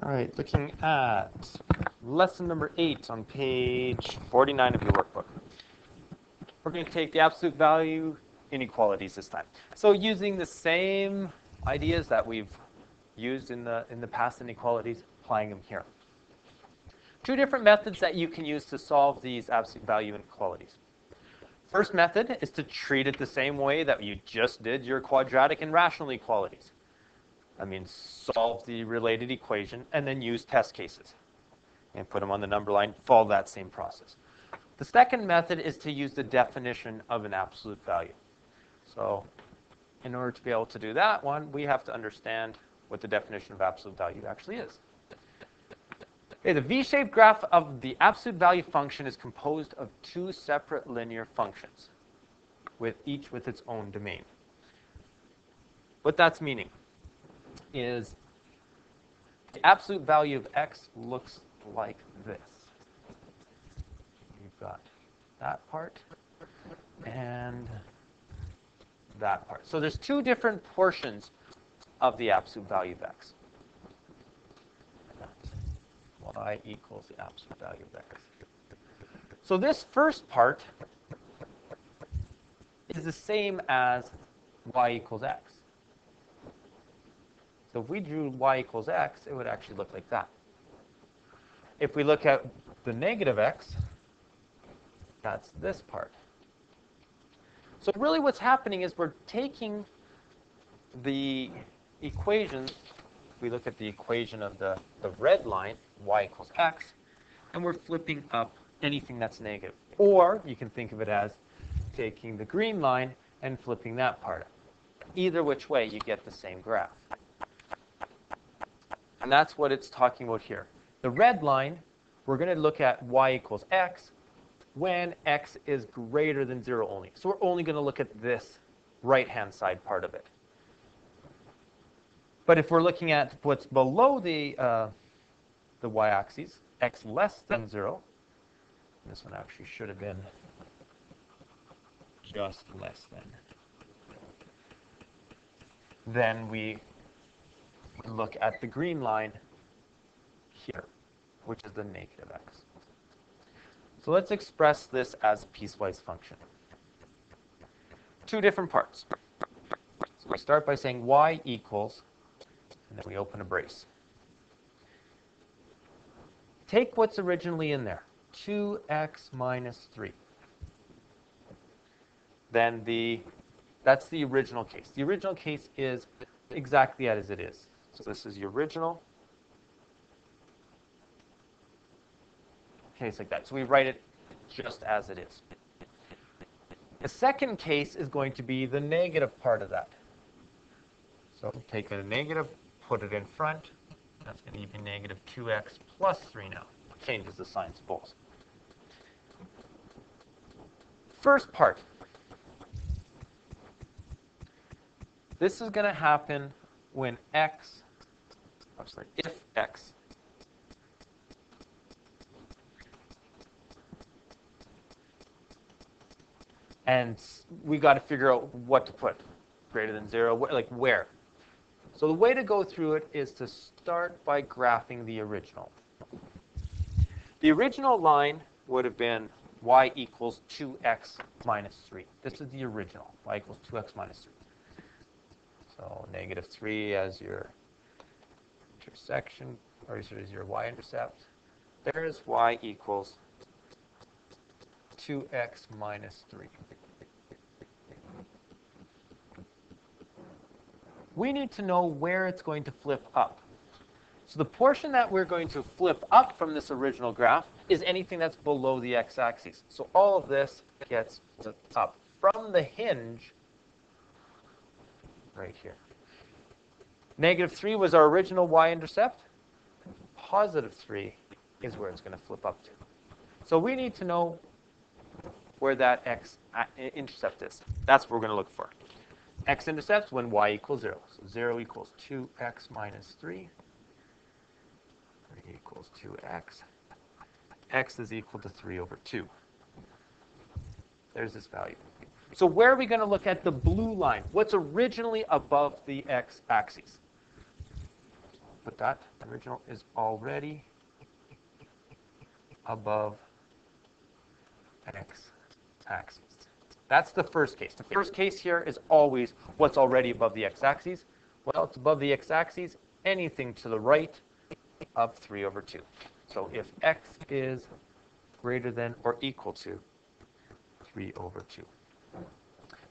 All right, looking at lesson number 8 on page 49 of your workbook. We're going to take the absolute value inequalities this time. So using the same ideas that we've used in the past inequalities, applying them here. Two different methods that you can use to solve these absolute value inequalities. First method is to treat it the same way that you just did your quadratic and rational equalities. That means solve the related equation and then use test cases and put them on the number line, follow that same process. The second method is to use the definition of an absolute value. So in order to be able to do that one, we have to understand what the definition of absolute value actually is. Okay, the V-shaped graph of the absolute value function is composed of two separate linear functions, each with its own domain. What that's meaning is the absolute value of x looks like this. You've got that part and that part. So there's two different portions of the absolute value of x. Y equals the absolute value of x. So this first part is the same as y equals x. So if we drew y equals x, it would actually look like that. If we look at the negative x, that's this part. So really what's happening is we're taking the equation, we look at the equation of the red line, y equals x, and we're flipping up anything that's negative. Or you can think of it as taking the green line and flipping that part up. Either which way, you get the same graph. And that's what it's talking about here. The red line, we're going to look at y equals x when x is greater than 0 only. So we're only going to look at this right-hand side part of it. But if we're looking at what's below the y-axis, x less than 0, this one actually should have been just less than, then we look at the green line here, which is the negative x. So let's express this as a piecewise function. Two different parts. So we start by saying y equals, and then we open a brace. Take what's originally in there, 2x minus 3. Then that's the original case. The original case is exactly as it is. So this is the original case like that. So we write it just as it is. The second case is going to be the negative part of that. So take a negative, put it in front. That's going to be negative 2x plus 3 now. Changes the signs of both. First part. This is going to happen when if x and we got to figure out what to put. Greater than 0, like where. So the way to go through it is to start by graphing the original. The original line would have been y equals 2x minus 3. This is the original, y equals 2x minus 3. So negative 3 as your intersection, or as your y-intercept. There's y equals 2x minus 3. We need to know where it's going to flip up. So the portion that we're going to flip up from this original graph is anything that's below the x-axis. So all of this gets flipped up from the hinge right here. Negative 3 was our original y-intercept. Positive 3 is where it's going to flip up to. So we need to know where that x-intercept is. That's what we're going to look for. X-intercepts when y equals 0. So 0 equals 2x minus 3. 3 equals 2x. X is equal to 3 over 2. There's this value. So where are we going to look at the blue line? What's originally above the x-axis? put that. The original is already above x-axis. That's the first case. The first case here is always what's already above the x-axis. Well, it's above the x-axis, anything to the right of 3 over 2. So if x is greater than or equal to 3 over 2.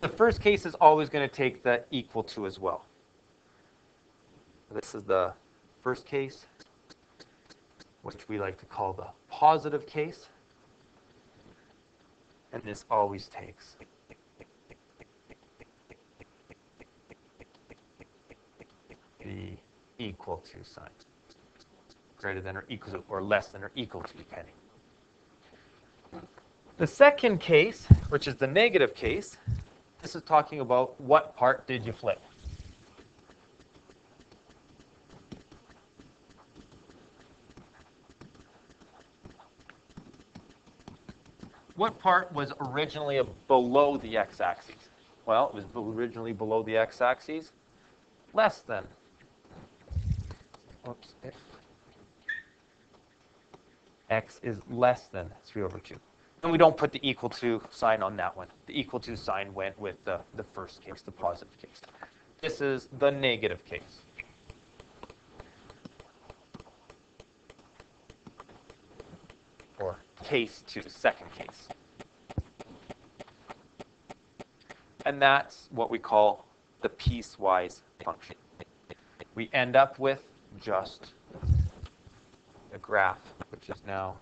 The first case is always going to take the equal to as well. This is the first case, which we like to call the positive case. And this always takes the equal to sign. Greater than or equal to, or less than or equal to, depending. The second case, which is the negative case, this is talking about what part did you flip. What part was originally below the x-axis? Well, it was originally below the x-axis, less than. Oops, if x is less than 3 over 2. And we don't put the equal to sign on that one. The equal to sign went with the first case, the positive case. This is the negative case. Or case 2, second case. And that's what we call the piecewise function. We end up with just a graph, which is now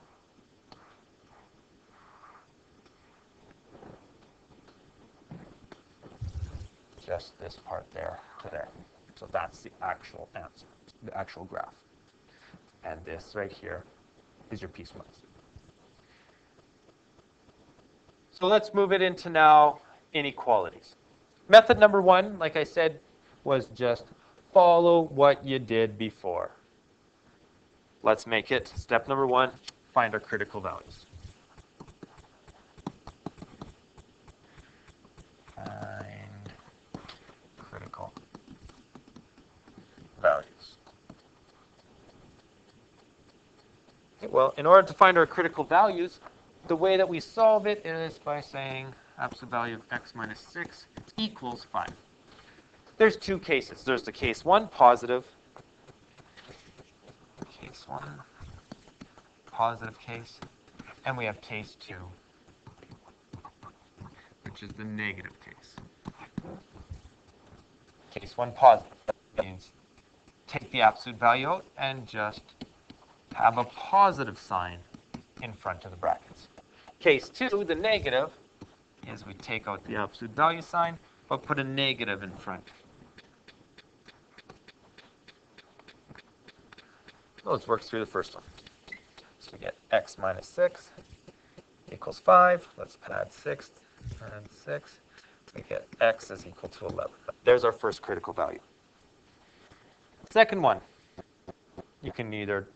just this part there to there. So that's the actual answer, the actual graph. And this right here is your piecewise. So let's move it into now inequalities. Method number 1, like I said, was just follow what you did before. Let's make it step number 1, find our critical values. Find critical values. Okay, well, in order to find our critical values, the way that we solve it is by saying absolute value of x minus 6 equals 5. There's two cases. There's the case 1, positive. Case 1, positive case. And we have case 2, which is the negative case. Case 1, positive means take the absolute value out and just have a positive sign in front of the brackets. Case 2, the negative, is we take out the absolute value sign, but put a negative in front. So let's work through the first one. So we get x minus 6 equals 5. Let's add 6 and 6. We get x is equal to 11. There's our first critical value. Second one, you can either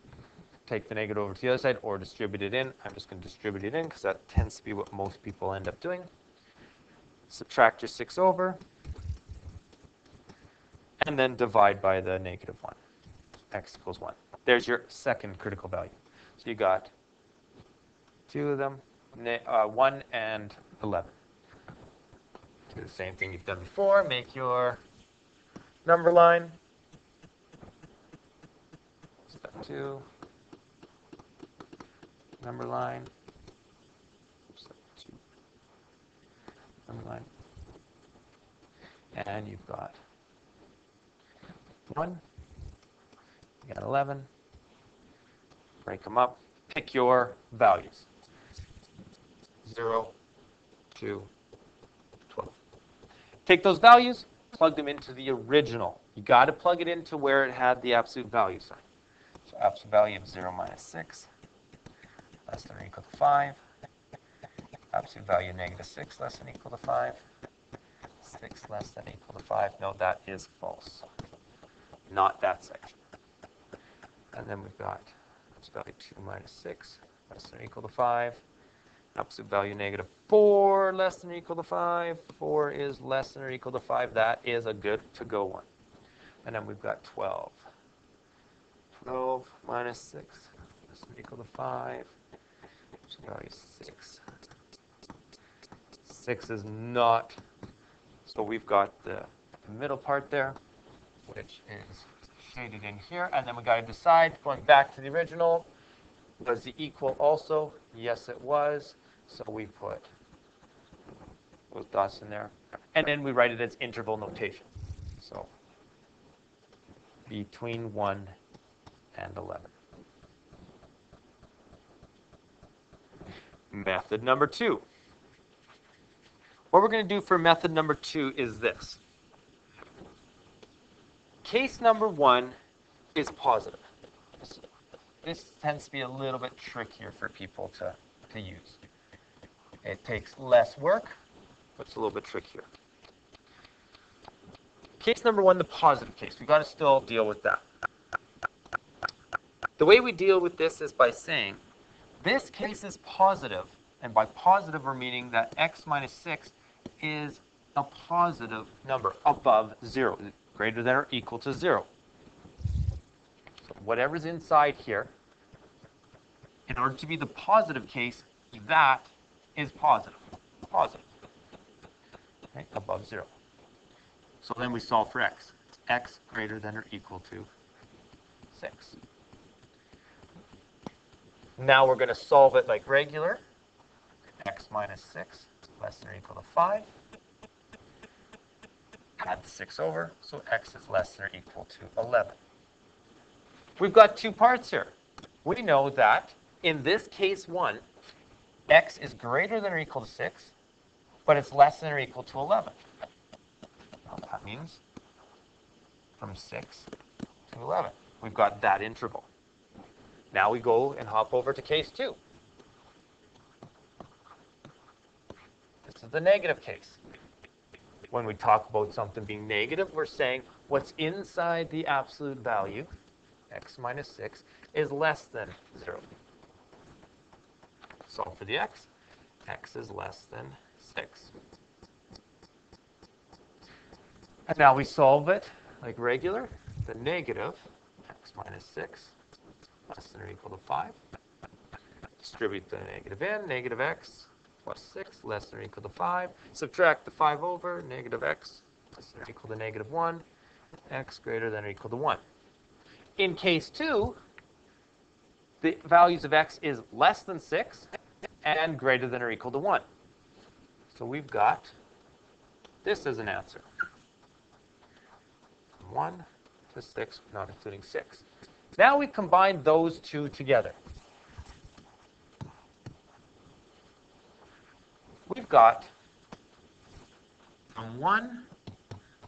take the negative over to the other side or distribute it in. I'm just going to distribute it in because that tends to be what most people end up doing. Subtract your 6 over, and then divide by the negative 1. X equals 1. There's your second critical value. So you got two of them, 1 and 11. Do the same thing you've done before. Make your number line. Step 2. Number line. Step 2. Number line. And you've got 1. You got 11. Break them up. Pick your values. 0 to 12. Take those values, plug them into the original. You got to plug it into where it had the absolute value sign. So absolute value of 0 minus 6, less than or equal to 5. Absolute value of negative 6, less than or equal to 5. 6 less than or equal to 5. No, that is false. Not that section. And then we've got absolute value 2 minus 6, less than or equal to 5. Absolute value negative 4, less than or equal to 5. 4 is less than or equal to 5. That is a good to go one. And then we've got 12, 12 minus 6 less than or equal to 5. So value is 6. 6 is not, so we've got the middle part there, which is shaded in here. And then we got to decide, going back to the original, was the equal also? Yes, it was. So we put those dots in there. And then we write it as interval notation. So between 1 and 11. Method number 2. What we're going to do for method number 2 is this. Case number 1 is positive. This tends to be a little bit trickier for people to use. It takes less work, but it's a little bit trickier. Case number 1, the positive case. We've got to still deal with that. The way we deal with this is by saying this case is positive, and by positive we're meaning that x minus 6 is a positive number above 0, greater than or equal to 0. So whatever's inside here, in order to be the positive case, that is positive, okay, above 0. So then we solve for x greater than or equal to 6. Now we're going to solve it like regular. X minus 6 less than or equal to 5. Add the 6 over, so x is less than or equal to 11. We've got two parts here. We know that in this case 1, x is greater than or equal to 6, but it's less than or equal to 11. Well, that means from 6 to 11. We've got that interval. Now we go and hop over to case 2. This is the negative case. When we talk about something being negative, we're saying what's inside the absolute value, x minus 6, is less than 0. Solve for the x is less than 6. And now we solve it like regular. The negative, x minus 6, less than or equal to 5. Distribute the negative in, negative x plus 6, less than or equal to 5. Subtract the 5 over, negative x less than or equal to negative 1, x greater than or equal to 1. In case 2, the values of x is less than 6 and greater than or equal to 1. So we've got this as an answer. From 1 to 6, not including 6. Now we combine those two together. We've got from 1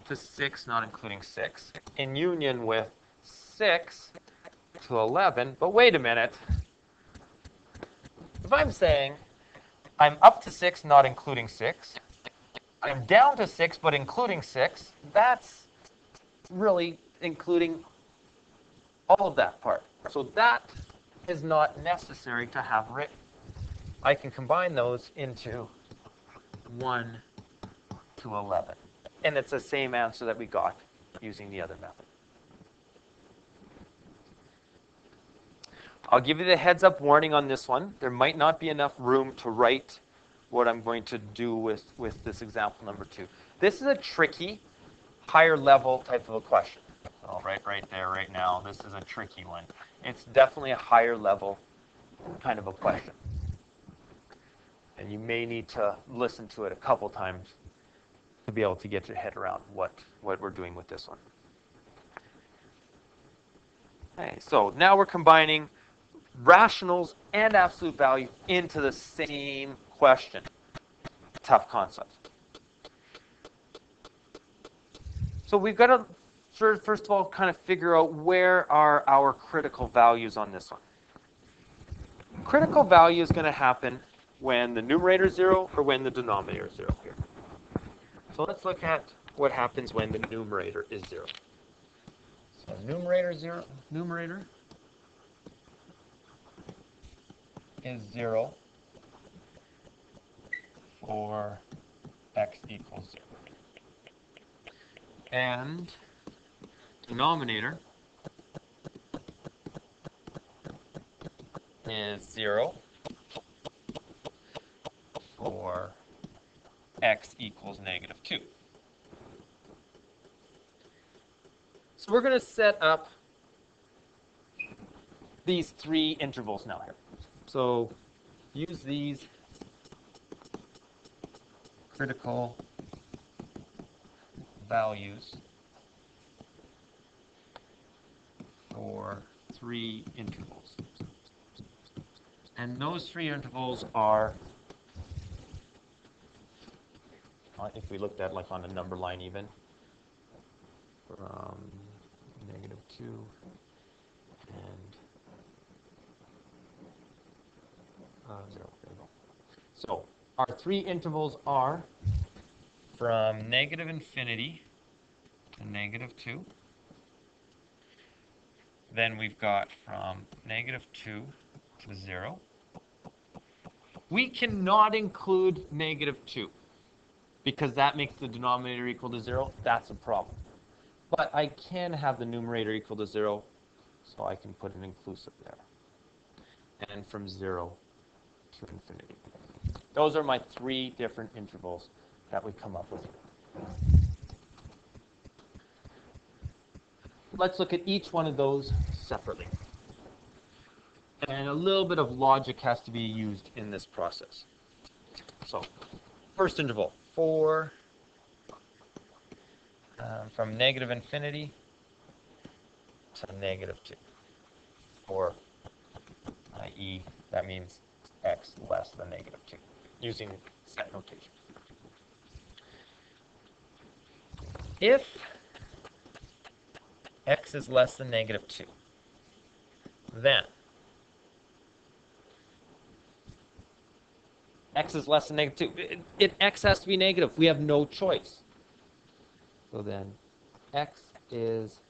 to 6, not including 6, in union with 6 to 11. But wait a minute. If I'm saying I'm up to 6, not including 6, I'm down to 6, but including 6, that's really including all of that part. So that is not necessary to have written. I can combine those into 1 to 11. And it's the same answer that we got using the other method. I'll give you the heads up warning on this one. There might not be enough room to write what I'm going to do with this example number 2. This is a tricky, higher level type of a question. So right there, right now, this is a tricky one. It's definitely a higher level kind of a question. And you may need to listen to it a couple times to be able to get your head around what we're doing with this one. Okay, so now we're combining rationals and absolute value into the same question. Tough concept. So we've got to first of all kind of figure out where are our critical values on this one. Critical value is going to happen when the numerator is 0 or when the denominator is 0 here. So let's look at what happens when the numerator is 0. So numerator is 0 for x equals 0. And denominator is 0 for x equals -2. So we're going to set up these three intervals now here. So use these critical values for three intervals. And those three intervals are, if we looked at like on a number line even, from -2 and 0. There we go. So our three intervals are from -infinity to -2. Then we've got from -2 to 0. We cannot include -2 because that makes the denominator equal to 0. That's a problem. But I can have the numerator equal to 0, so I can put an inclusive there. And from 0 to infinity. Those are my three different intervals that we come up with. Let's look at each one of those separately. And a little bit of logic has to be used in this process. So, first interval, 4 from -infinity to -2. Or, i.e., that means x less than -2, using set notation. If x is less than -2, then x is less than -2. X has to be negative. We have no choice. So then x is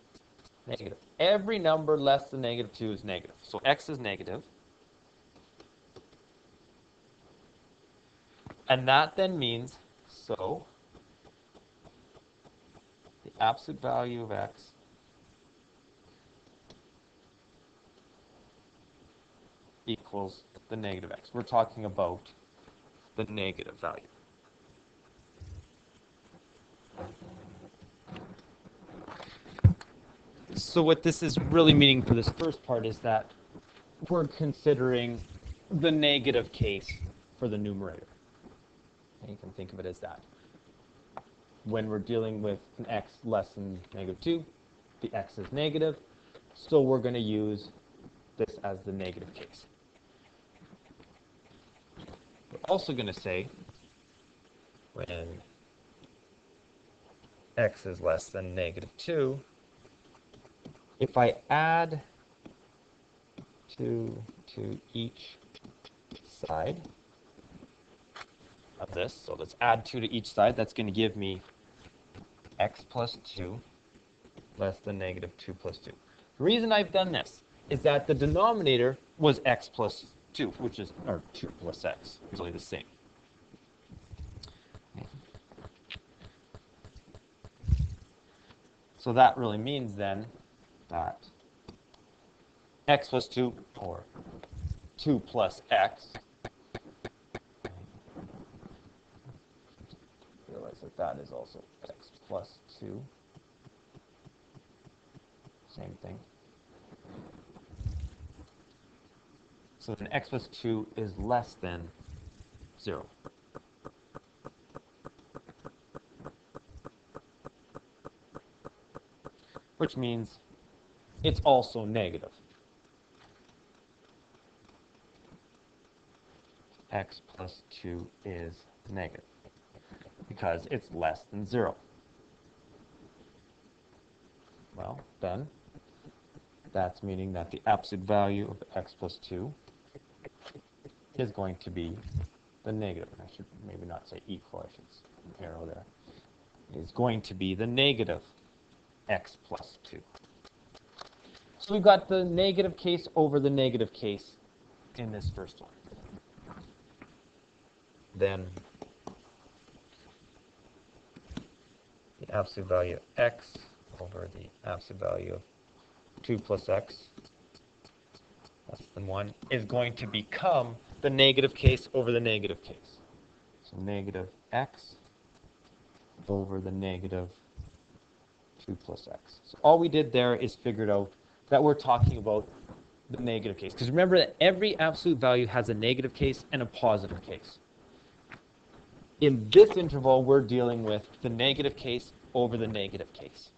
negative. Every number less than -2 is negative. So x is negative. And that then means, so the absolute value of x equals the negative x. We're talking about the negative value. So what this is really meaning for this first part is that we're considering the negative case for the numerator. And you can think of it as that. When we're dealing with an x less than -2, the x is negative, so we're going to use this as the negative case. We're also going to say when x is less than -2, if I add 2 to each side of this, so let's add 2 to each side, that's going to give me x plus 2 less than -2 plus 2. The reason I've done this is that the denominator was x plus 2, which is, or 2 plus x, is really the same. So that really means then that x plus 2, or 2 plus x, realize that that is also x plus 2, same thing. So then x plus 2 is less than 0. Which means it's also negative. X plus 2 is negative because it's less than 0. Well, then that's meaning that the absolute value of x plus 2 is going to be the negative. I should maybe not say equal, I should arrow there. Is going to be the negative x plus 2. So we've got the negative case over the negative case in this first one. Then the absolute value of x over the absolute value of 2 plus x less than 1 is going to become the negative case over the negative case. So negative x over the negative 2 plus x. So all we did there is figured out that we're talking about the negative case. Because remember that every absolute value has a negative case and a positive case. In this interval, we're dealing with the negative case over the negative case.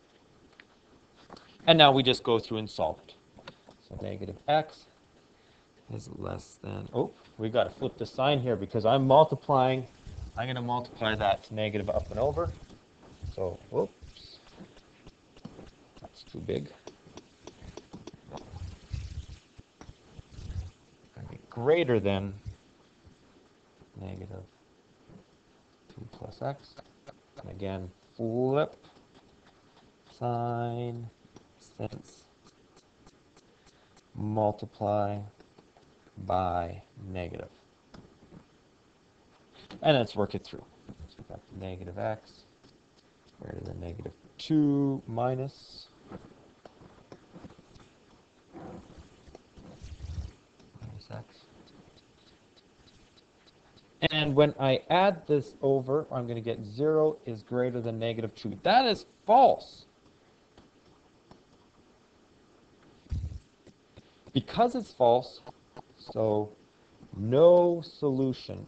And now we just go through and solve it. So negative x is less than, oh, we got to flip the sign here because I'm multiplying. I'm going to multiply that to negative up and over. So, whoops, that's too big. Going to be greater than negative 2 plus x. And again, flip sign, since multiply by negative. And let's work it through. So we've got negative x greater than negative 2 minus x. And when I add this over, I'm going to get 0 is greater than negative 2. That is false. Because it's false, so no solution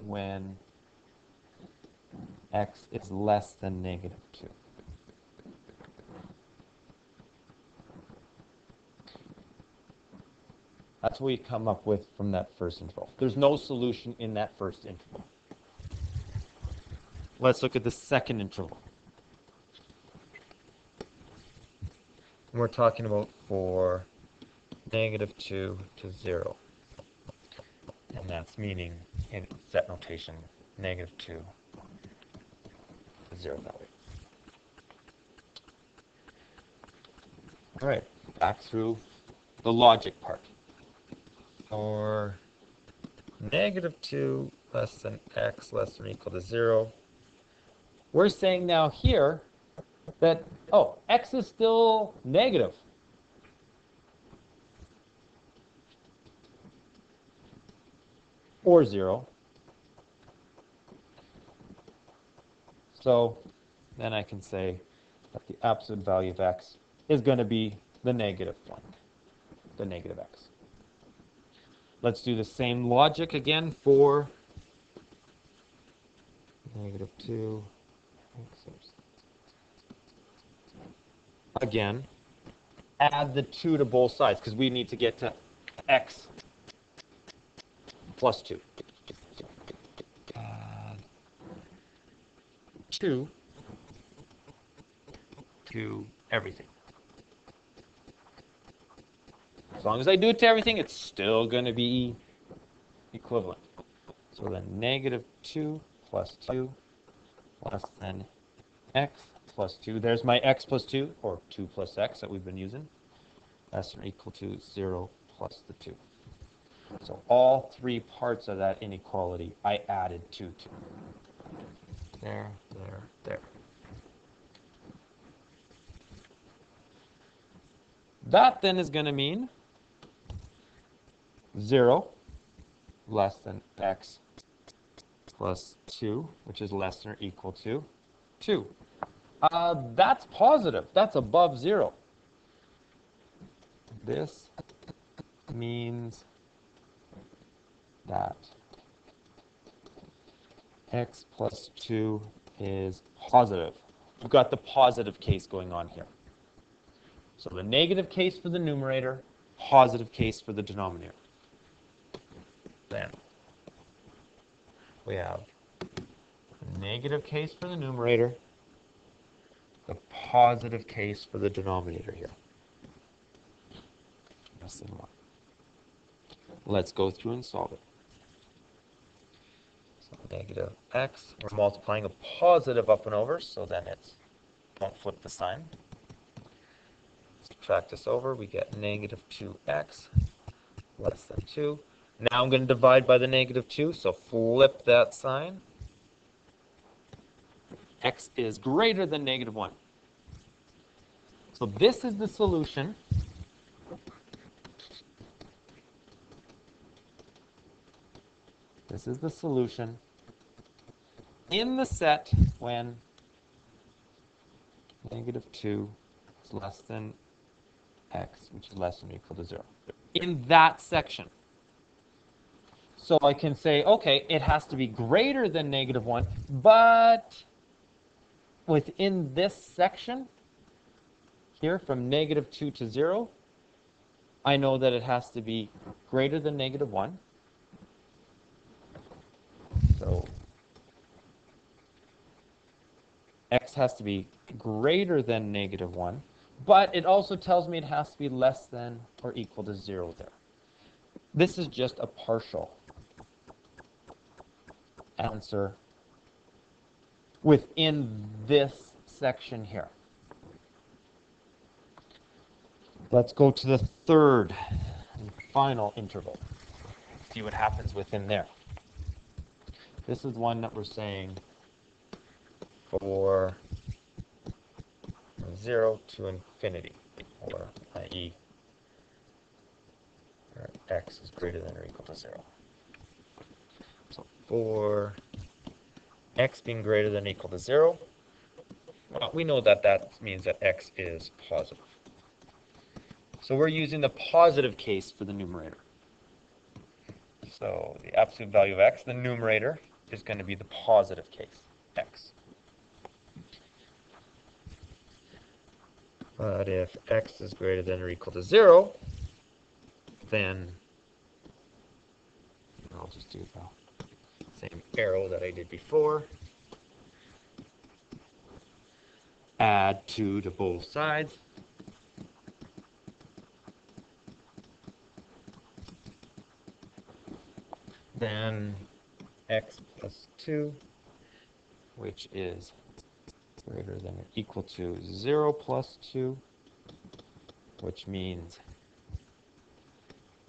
when x is less than negative 2. That's what we come up with from that first interval. There's no solution in that first interval. Let's look at the second interval. We're talking about for negative 2 to 0. And that's meaning in set notation, negative 2 to 0 value. All right, back through the logic part. For negative 2 less than x less than or equal to 0, we're saying now here that, oh, x is still negative. Or 0. So then I can say that the absolute value of x is going to be the negative one, the negative x. Let's do the same logic again for negative 2. Again, add the 2 to both sides because we need to get to x plus 2. Add 2 to everything. As long as I do it to everything, it's still going to be equivalent. So then negative 2 plus 2 less than x plus 2. There's my x plus 2, or 2 plus x that we've been using. Less than or equal to 0 plus the 2. So all three parts of that inequality I added 2 to. There, there, there. That then is going to mean 0 less than x plus 2, which is less than or equal to 2. That's positive. That's above 0. This means that x plus 2 is positive. We've got the positive case going on here. So the negative case for the numerator, positive case for the denominator. Then we have the negative case for the numerator, the positive case for the denominator here. Less than 1. Let's go through and solve it. So negative x, we're multiplying a positive up and over, so then it's, don't flip the sign. Subtract this over, we get negative 2x less than 2. Now I'm going to divide by the negative 2, so flip that sign. X is greater than negative 1. So this is the solution This is the solution in the set when -2 is less than x, which is less than or equal to 0. In that section. So I can say, okay, it has to be greater than -1, but within this section here from -2 to 0, I know that it has to be greater than -1. So x has to be greater than -1, but it also tells me it has to be less than or equal to 0 there. This is just a partial answer within this section here. Let's go to the third and final interval. See what happens within there. This is one that we're saying for 0 to infinity, or i.e. x is greater than or equal to 0. So for x being greater than or equal to 0, well, we know that that means that x is positive. So we're using the positive case for the numerator. So the absolute value of x, the numerator, is going to be the positive case, x. But if x is greater than or equal to 0, then I'll just do the same arrow that I did before. Add 2 to both sides. Then x plus 2, which is greater than or equal to 0 plus 2, which means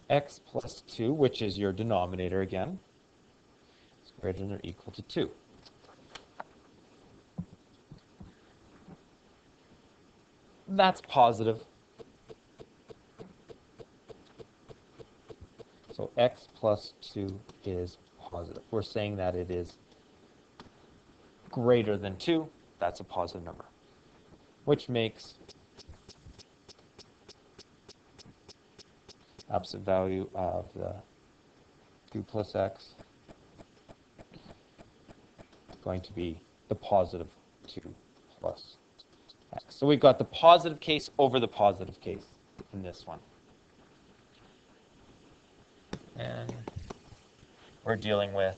x plus 2, which is your denominator again, is greater than or equal to 2. That's positive. So x plus 2 is positive. We're saying that it is greater than 2. That's a positive number, which makes absolute value of the 2 plus x going to be the positive 2 plus x. So we've got the positive case over the positive case in this one. And we're dealing with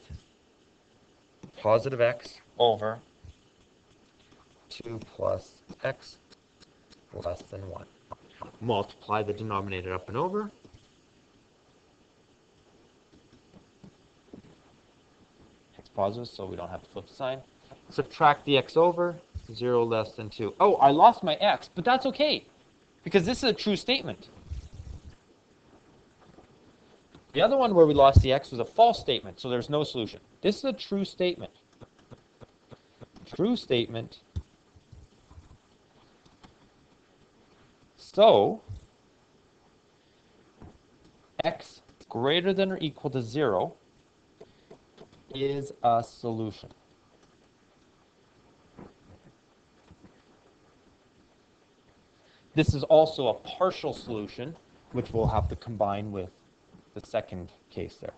positive x over 2 plus x less than 1. Multiply the denominator up and over. X positive, so we don't have to flip the sign. Subtract the x over, 0 less than 2. Oh, I lost my x, but that's okay, because this is a true statement. The other one where we lost the x was a false statement, so there's no solution. This is a true statement. True statement. So, x greater than or equal to 0 is a solution. This is also a partial solution, which we'll have to combine with the second case there.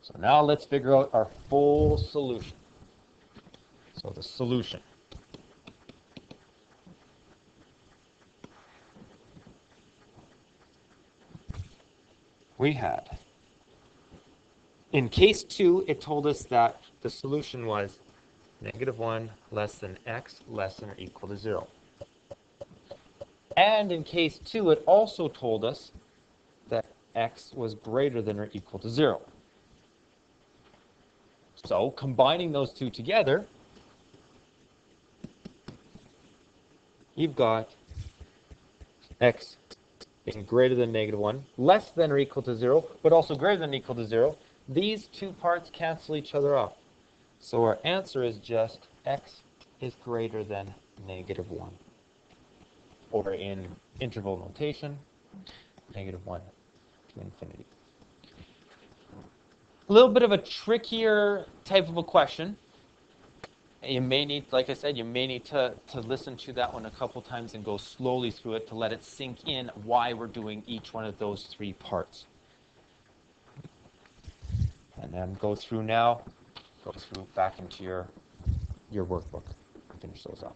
So now let's figure out our full solution. So the solution. We had, in case 2, it told us that the solution was -1 less than x less than or equal to 0. And in case 2, it also told us that x was greater than or equal to 0. So combining those two together, you've got x being greater than -1, less than or equal to 0, but also greater than or equal to 0. These two parts cancel each other off. So our answer is just x is greater than -1. or in interval notation, -1 to infinity. A little bit of a trickier type of a question. You may need, like I said, you may need to listen to that one a couple times and go slowly through it to let it sink in why we're doing each one of those three parts. And then go through back into your workbook, finish those up.